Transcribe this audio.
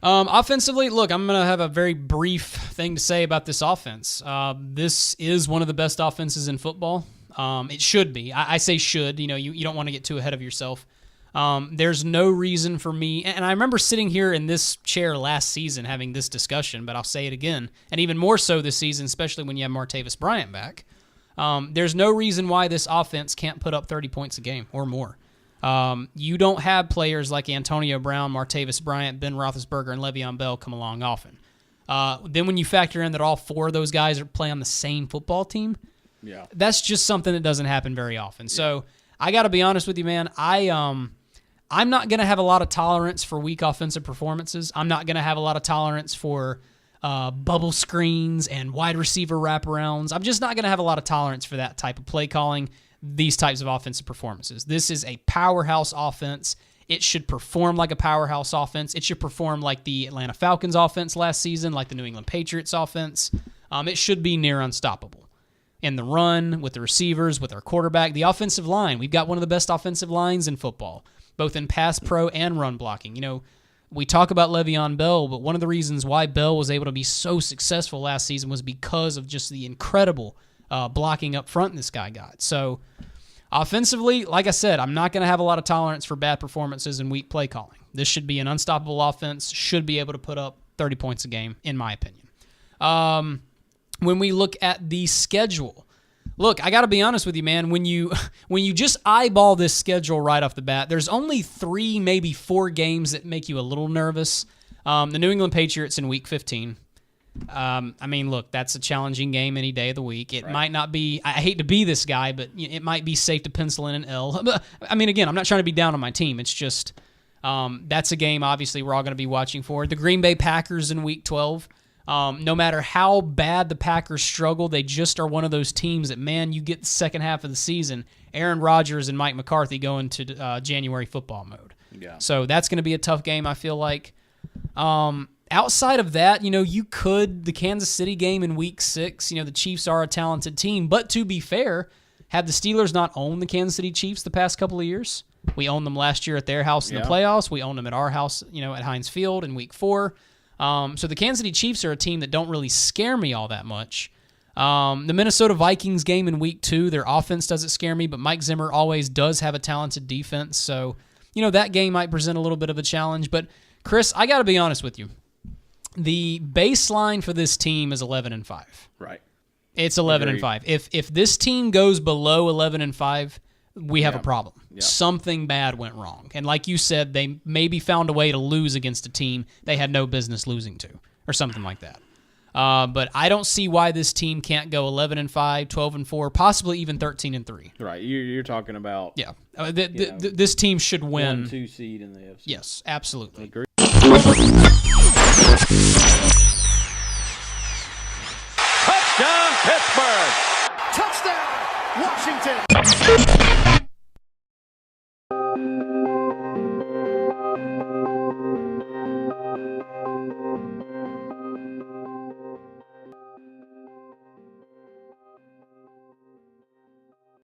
Offensively, look, I'm going to have a very brief thing to say about this offense. This is one of the best offenses in football. It should be. I say should. You don't want to get too ahead of yourself. There's no reason for me, and I remember sitting here in this chair last season having this discussion, but I'll say it again, and even more so this season, especially when you have Martavis Bryant back. There's no reason why this offense can't put up 30 points a game or more. You don't have players like Antonio Brown, Martavis Bryant, Ben Roethlisberger, and Le'Veon Bell come along often. Then when you factor in that all four of those guys play on the same football team, that's just something that doesn't happen very often. Yeah. So I got to be honest with you, man. I'm not going to have a lot of tolerance for weak offensive performances. I'm not going to have a lot of tolerance for bubble screens and wide receiver wraparounds. I'm just not going to have a lot of tolerance for that type of play calling, these types of offensive performances. This is a powerhouse offense. It should perform like a powerhouse offense. It should perform like the Atlanta Falcons offense last season, like the New England Patriots offense. It should be near unstoppable. In the run, with the receivers, with our quarterback, the offensive line. We've got one of the best offensive lines in football, both in pass pro and run blocking. We talk about Le'Veon Bell, but one of the reasons why Bell was able to be so successful last season was because of just the incredible blocking up front this guy got. So offensively, like I said, I'm not going to have a lot of tolerance for bad performances and weak play calling. This should be an unstoppable offense, should be able to put up 30 points a game, in my opinion. When we look at the schedule, look, I got to be honest with you, man. When you just eyeball this schedule right off the bat, there's only 3, maybe 4 games that make you a little nervous. The New England Patriots in Week 15. Look, that's a challenging game any day of the week. It might not be, I hate to be this guy, but it might be safe to pencil in an L. Again, I'm not trying to be down on my team. It's just, that's a game, obviously, we're all going to be watching for. The Green Bay Packers in Week 12. No matter how bad the Packers struggle, they just are one of those teams that, man, you get the second half of the season, Aaron Rodgers and Mike McCarthy go into January football mode. Yeah. So that's going to be a tough game, I feel like. Outside of that, the Kansas City game in Week 6, the Chiefs are a talented team. But to be fair, have the Steelers not owned the Kansas City Chiefs the past couple of years? We owned them last year at their house in the playoffs. We owned them at our house, at Heinz Field in Week 4. So the Kansas City Chiefs are a team that don't really scare me all that much. The Minnesota Vikings game in Week 2, their offense doesn't scare me, but Mike Zimmer always does have a talented defense. So, that game might present a little bit of a challenge. But, Chris, I got to be honest with you. The baseline for this team is 11-5. Right. It's 11-5. If this team goes below 11-5, we have a problem. Yeah. Something bad went wrong. And like you said, they maybe found a way to lose against a team they had no business losing to, or something like that. But I don't see why this team can't go 11-5, 12-4, possibly even 13-3. Right. You're talking about. Yeah. This team should win. 1-2 seed in the AFC. Yes, absolutely. Agree.